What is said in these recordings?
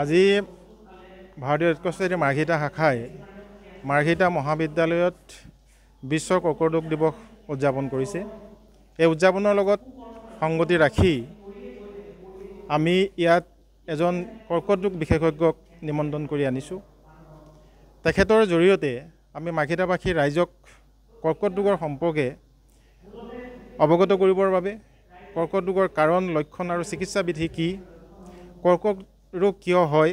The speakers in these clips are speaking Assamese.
আজি ভাৰতীয় ৰেড ক্ৰছ ছ'চাইটিৰ মাৰ্ঘেৰিটা শাখাই মাৰ্ঘেৰিটা মহাবিদ্যালয়ত বিশ্ব কৰ্কট ৰোগ দিৱস উদযাপন কৰিছে। এই উদযাপনৰ লগত সংগতি ৰাখি আমি ইয়াত এজন কৰ্কট ৰোগ বিশেষজ্ঞক নিমন্ত্ৰণ কৰি আনিছোঁ। তেখেতৰ জৰিয়তে আমি মাৰ্ঘেৰিটাবাসী ৰাইজক কৰ্কট ৰোগৰ সম্পৰ্কে অৱগত কৰিবৰ বাবে কৰ্কট ৰোগৰ কাৰণ, লক্ষণ আৰু চিকিৎসা বিধি কি, কৰ্কট ৰোগ কিয় হয়,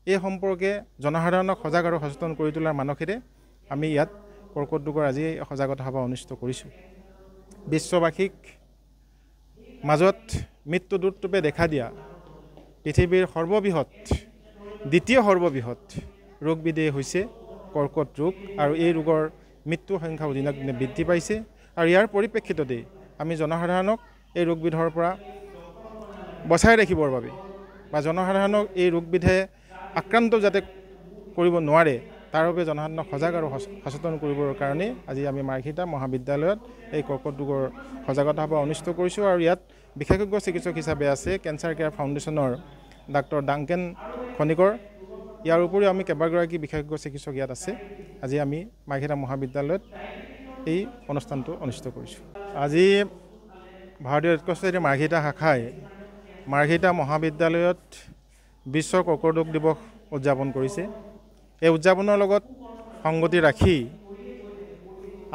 এই সম্পৰ্কে জনসাধাৰণক সজাগ আৰু সচেতন কৰি তোলাৰ মানসেৰে আমি ইয়াত কৰ্কট ৰোগৰ আজি সজাগতা সভা অনুষ্ঠিত কৰিছোঁ। বিশ্ববাসীক মাজত মৃত্যু দূতৰূপে দেখা দিয়া পৃথিৱীৰ দ্বিতীয় সৰ্ববৃহৎ ৰোগবিধেই হৈছে কৰ্কট ৰোগ, আৰু এই ৰোগৰ মৃত্যুৰ সংখ্যাও দিনক দিনে বৃদ্ধি পাইছে। আৰু ইয়াৰ পৰিপ্ৰেক্ষিততেই আমি জনসাধাৰণক এই ৰোগবিধৰ পৰা বচাই ৰাখিবৰ বাবে বা জনসাধাৰণক এই ৰোগবিধে আক্ৰান্ত যাতে কৰিব নোৱাৰে তাৰ বাবে জনসাধাৰণক সজাগ আৰু সচেতন কৰিবৰ কাৰণে আজি আমি মাৰ্ঘেৰিটা মহাবিদ্যালয়ত এই কৰ্কট ৰোগৰ সজাগতা সভা অনুষ্ঠিত কৰিছোঁ। আৰু ইয়াত বিশেষজ্ঞ চিকিৎসক হিচাপে আছে কেঞ্চাৰ কেয়াৰ ফাউণ্ডেশ্যনৰ ডাক্তৰ ডাংকেন খনিকৰ। ইয়াৰ উপৰিও আমি কেইবাগৰাকী বিশেষজ্ঞ চিকিৎসক ইয়াত আছে। আজি আমি মাৰ্ঘেৰিটা মহাবিদ্যালয়ত এই অনুষ্ঠানটো অনুষ্ঠিত কৰিছোঁ। আজি ভাৰতীয় ৰেড ক্ৰছ ছ'চাইটিৰ মাৰ্ঘেৰিটা শাখাই মাৰ্ঘেৰিটা মহাবিদ্যালয়ত বিশ্ব কৰ্কট ৰোগ দিৱস উদযাপন কৰিছে। এই উদযাপনৰ লগত সংগতি ৰাখি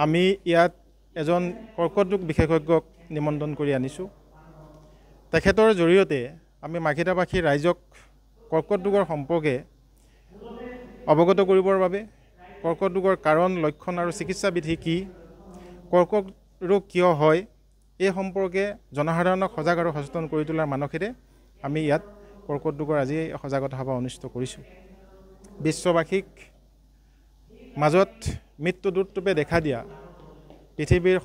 আমি ইয়াত এজন কৰ্কট ৰোগ বিশেষজ্ঞক নিমন্ত্ৰণ কৰি আনিছোঁ। তেখেতৰ জৰিয়তে আমি মাৰ্ঘেৰিটাবাসী ৰাইজক কৰ্কট ৰোগৰ সম্পৰ্কে অৱগত কৰিবৰ বাবে কৰ্কট ৰোগৰ কাৰণ, লক্ষণ আৰু চিকিৎসা বিধি কি, কৰ্কট ৰোগ কিয় হয়, এই সম্পৰ্কে জনসাধাৰণক সজাগ আৰু সচেতন কৰি তোলাৰ মানসেৰে আমি ইয়াত কৰ্কট ৰোগৰ আজি সজাগতা সভা অনুষ্ঠিত কৰিছোঁ। বিশ্ববাসীক মাজত মৃত্যু দূতৰূপে দেখা দিয়া পৃথিৱীৰ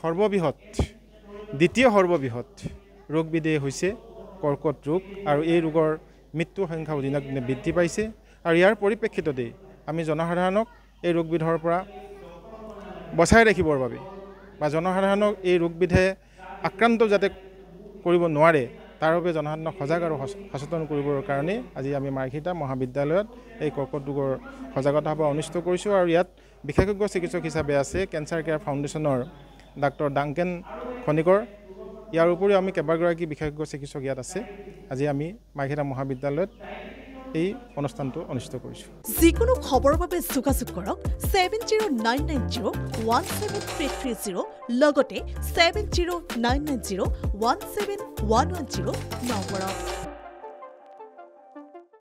দ্বিতীয় সৰ্ববৃহৎ ৰোগবিধেই হৈছে কৰ্কট ৰোগ, আৰু এই ৰোগৰ মৃত্যুৰ সংখ্যাও দিনক দিনে বৃদ্ধি পাইছে। আৰু ইয়াৰ পৰিপ্ৰেক্ষিততেই আমি জনসাধাৰণক এই ৰোগবিধৰ পৰা বচাই ৰাখিবৰ বাবে বা জনসাধাৰণক এই ৰোগবিধে আক্ৰান্ত যাতে কৰিব নোৱাৰে তাৰ বাবে জনসাধাৰণক সজাগ আৰু সচেতন কৰিবৰ কাৰণে আজি আমি মাৰ্ঘেৰিটা মহাবিদ্যালয়ত এই কৰ্কট ৰোগৰ সজাগতা সভা অনুষ্ঠিত কৰিছোঁ। আৰু ইয়াত বিশেষজ্ঞ চিকিৎসক হিচাপে আছে কেঞ্চাৰ কেয়াৰ ফাউণ্ডেশ্যনৰ ডাক্তৰ ডাংকেন খনিকৰ। ইয়াৰ উপৰিও আমি কেইবাগৰাকী বিশেষজ্ঞ চিকিৎসক ইয়াত আছে। আজি আমি মাৰ্ঘেৰিটা মহাবিদ্যালয়ত এই অনুষ্ঠানটো অনুষ্ঠিত কৰিছোঁ। যিকোনো খবৰৰ বাবে যোগাযোগ কৰক 7099017330 লগতে 7099017110 নম্বৰত।